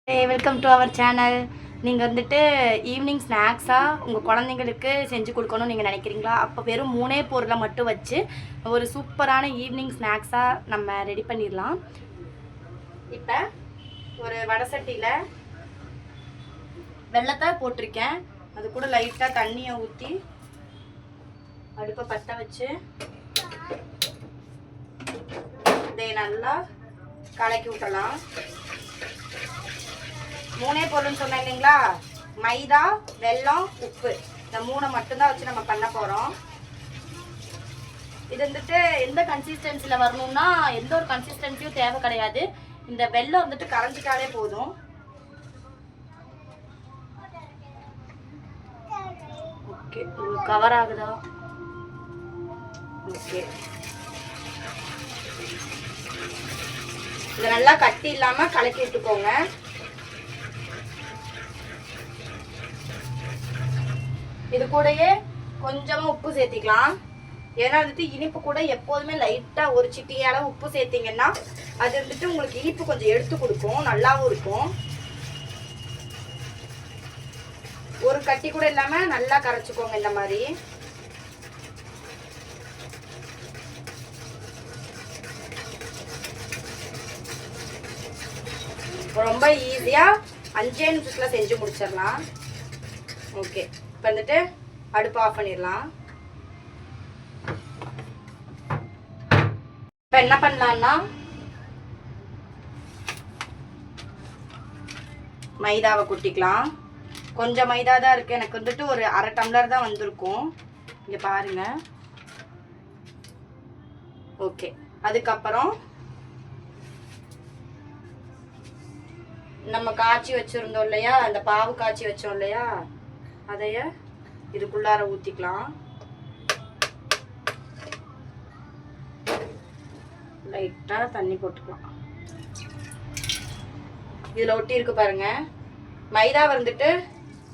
Welcome to our channel. நீங்கள் வந்துட்டு evening ஸ்நாக்ஸாக உங்கள் குழந்தைங்களுக்கு செஞ்சு கொடுக்கணும்னு நீங்கள் நினைக்கிறீங்களா? அப்போ வெறும் 3 பொருளை மட்டும் வச்சு ஒரு சூப்பரான ஈவினிங் ஸ்நாக்ஸாக நம்ம ரெடி பண்ணிடலாம். இப்போ ஒரு வடை சட்டியில் வெல்லத்தை போட்டிருக்கேன். அது கூட லைட்டாக தண்ணியை ஊற்றி அடுப்பை பற்ற வச்சு இதை நல்லா கலக்கி விட்டலாம். 3 பொருள்னு சொன்னேன் இல்லைங்களா? மைதா, வெல்லம், உப்பு, இந்த 3 மட்டும்தான் வச்சு நம்ம பண்ண போகிறோம். இது வந்துட்டு எந்த கன்சிஸ்டன்சியில் வரணும்னா எந்த ஒரு கன்சிஸ்டன்சியும் தேவை கிடையாது. இந்த வெல்லம் வந்துட்டு கரைஞ்சிட்டாலே போதும். ஓகே, கவர் ஆகுதா? ஓகே, இது நல்லா கட்டி இல்லாமல் கலக்கி விட்டுக்கோங்க. இது கூடயே கொஞ்சமாக உப்பு சேர்த்திக்கலாம். ஏன்னா வந்துட்டு இனிப்பு கூட எப்போதுமே லைட்டாக ஒரு சிட்டியால உப்பு சேர்த்திங்கன்னா அது வந்துட்டு உங்களுக்கு இனிப்பு கொஞ்சம் எடுத்து கொடுக்கும், நல்லாவும் இருக்கும். ஒரு கட்டி கூட இல்லாமல் நல்லா கரைச்சிக்கோங்க. இந்த மாதிரி ரொம்ப ஈஸியாக 5 நிமிஷத்தில் செஞ்சு முடிச்சிடலாம். ஓகே, இப்போ வந்துட்டு அடுப்பு ஆஃப் பண்ணிடலாம். இப்போ என்ன பண்ணலான்னா மைதாவை கொட்டிக்கலாம். கொஞ்சம் மைதா தான் இருக்குது, எனக்கு வந்துட்டு ஒரு 1/2 டம்ளர் தான் வந்திருக்கும். இங்கே பாருங்க. ஓகே, அதுக்கப்புறம் நம்ம காய்ச்சி வச்சுருந்தோம் இல்லையா, அந்த பாவு காய்ச்சி வச்சோம் இல்லையா, அதைய இதுக்குள்ளார ஊற்றிக்கலாம். லைட்டாக தண்ணி போட்டுக்கலாம். இதில் ஒட்டி இருக்கு பாருங்க. மைதா வந்துட்டு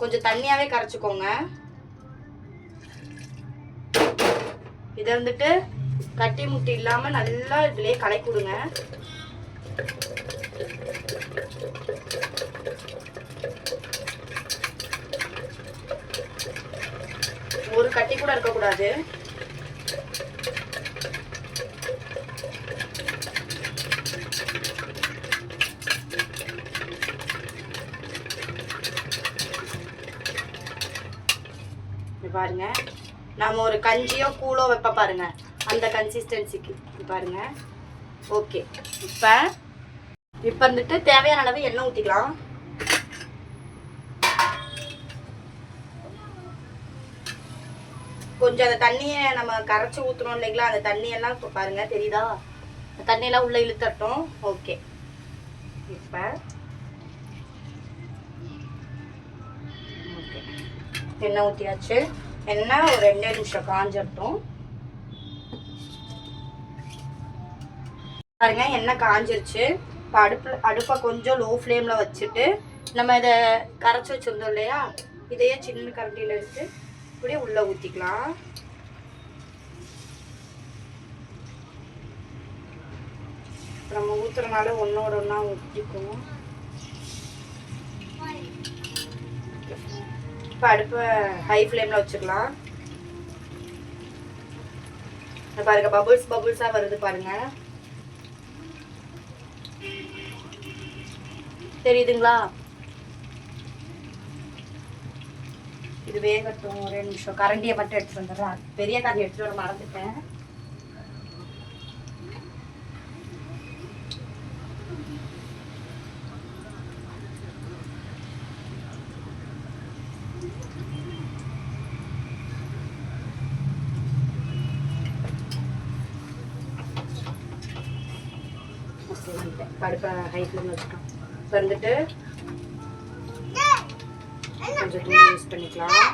கொஞ்சம் தண்ணியாகவே கரைச்சிக்கோங்க. இதை வந்துட்டு கட்டி முட்டி இல்லாமல் நல்லா இதுலேயே கலக்கி கொடுங்க. ஒரு கட்டி கூட இருக்கக்கூடாது. பாருங்க, நம்ம ஒரு கஞ்சியோ கூழோ வைப்ப பாருங்க, அந்த கன்சிஸ்டன்சிக்கு பாருங்க. ஓகே, இப்போ வந்துட்டு தேவையான அளவு எண்ணெய் ஊற்றிக்கலாம். கொஞ்சம் அந்த தண்ணியை நம்ம கரைச்சி ஊற்றணும் இல்லைங்களா, அந்த தண்ணியெல்லாம் இப்போ பாருங்க தெரியுதா, அந்த தண்ணியெல்லாம் உள்ளே இழுத்தட்டும். ஓகே, இப்போ ஓகே எண்ணெய் ஊற்றியாச்சு. எண்ணெய் ஒரு 2 நிமிஷம் காஞ்சிடட்டும். பாருங்க, எண்ணெய் காஞ்சிருச்சு. இப்போ அடுப்பை கொஞ்சம் லோ ஃப்ளேமில் வச்சுட்டு நம்ம இதை கரைச்சி வச்சுருந்தோம் இல்லையா, இதையே சின்ன கரண்டியில் எடுத்து இப்படியே உள்ளே ஊற்றிக்கலாம். நம்ம ஊற்றுறனால ஒன்றோட ஒன்றா ஊற்றிக்கும். இப்போ அடுப்பை ஹை ஃப்ளேமில் வச்சுக்கலாம். பாருங்க, பபுள்ஸாக வருது பாருங்க, தெரியுதுங்களா? இது வேகட்டும். 1 நிமிஷம். கரண்டியை மட்டும் எடுத்துட்டு வந்துடுறேன். பெரிய கரண்டி எடுத்துட்டு வர மறந்துட்டேன். அடுப்பை ஹை ஃப்ளேமில் வச்சுட்டோம். இப்போ வந்துட்டு கொஞ்சம் தூள் யூஸ் பண்ணிக்கலாம்.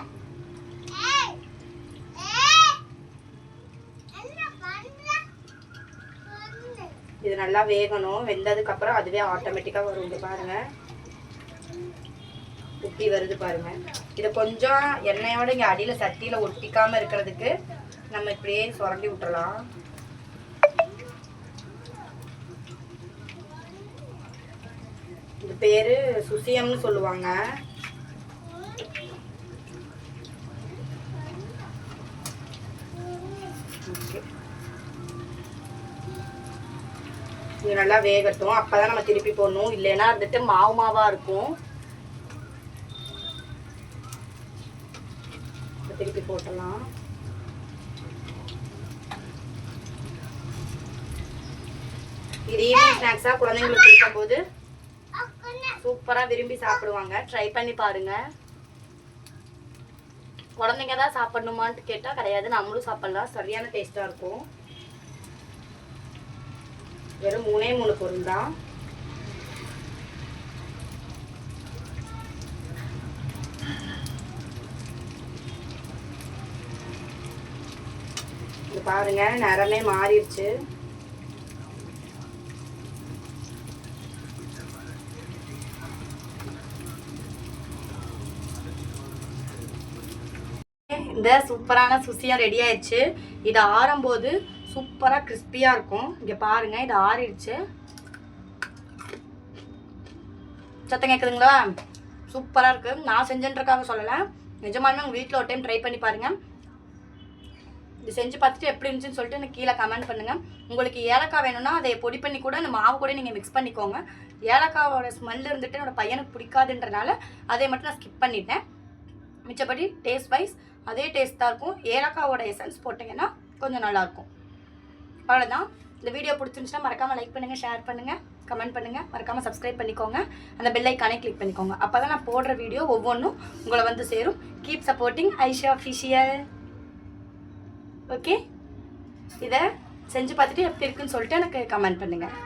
இது நல்லா வேகணும். வெந்ததுக்கு அப்புறம் அதுவே ஆட்டோமேட்டிக்காக வரும். இங்க பாருங்க, உப்பி வருது பாருங்க. இதை கொஞ்சம் எண்ணெயோட இங்கே அடியில் சட்டியில் ஒட்டிக்காமல் இருக்கிறதுக்கு நம்ம இப்படியே சுரண்டி விட்டுறலாம். பேர் சுசியம்னு சொல்லுவாங்க. இது நல்லா வேகட்டும், அப்பதான் நம்ம திருப்பி போடணும், இல்லைன்னா வந்துட்டு மாவு மாவா இருக்கும். திருப்பி போட்டலாம். இது ஈவினிங் ஸ்நாக்ஸா குழந்தைங்களுக்கு கொடுக்கும் போது சூப்பரா விரும்பி சாப்பிடுவாங்க. ட்ரை பண்ணி பாருங்க. குழந்தைங்க தான் சாப்பிடணுமான்ட்டு கேட்டா கிடையாது, நம்மளும் சாப்பிடலாம். சரியான டேஸ்டா இருக்கும். வெறும் 3 பொருள் தான். இது பாருங்க, நிறமே மாறிடுச்சு. இந்த சூப்பரான சுசியா ரெடி ஆயிடுச்சு. இது ஆறும்போது சூப்பரா கிறிஸ்பியா இருக்கும். இங்க பாருங்க, இது ஆறிடுச்சு. சத்தம் கேக்குதுங்களா? சூப்பரா இருக்கு. நான் செஞ்சேன்றக்காக சொல்லல, நிஜமாலுமே உங்க வீட்டில் ஒரு டைம் ட்ரை பண்ணி பாருங்க. இது செஞ்சு பார்த்துட்டு எப்படி இருந்துச்சுன்னு சொல்லிட்டு எனக்கு கீழே கமெண்ட் பண்ணுங்க. உங்களுக்கு ஏலக்காய் வேணும்னா அதை பொடி பண்ணி கூட அந்த மாவு கூட நீங்க மிக்ஸ் பண்ணிக்கோங்க. ஏலக்காவோட ஸ்மெல் இருந்துட்டு என்னோட பையனுக்கு பிடிக்காதுன்றனால அதை மட்டும் நான் ஸ்கிப் பண்ணிட்டேன். மிச்சப்படி டேஸ்ட் வைஸ் அதே டேஸ்ட் தான் இருக்கும். ஏலக்காவோட எசன்ஸ் போட்டிங்கன்னா கொஞ்சம் நல்லாயிருக்கும். அவ்வளோதான். இந்த வீடியோ பிடிச்சிருந்துச்சுன்னா மறக்காமல் லைக் பண்ணுங்கள், ஷேர் பண்ணுங்கள், கமெண்ட் பண்ணுங்கள். மறக்காமல் சப்ஸ்கிரைப் பண்ணிக்கோங்க. அந்த பெல் ஐக்கானே கிளிக் பண்ணிக்கோங்க. அப்போ தான் நான் போடுற வீடியோ ஒவ்வொன்றும் உங்களை வந்து சேரும். Keep supporting Aisha official. Okay, இதை செஞ்சு பார்த்துட்டு எப்படி இருக்குன்னு சொல்லிட்டு எனக்கு கமெண்ட் பண்ணுங்கள்.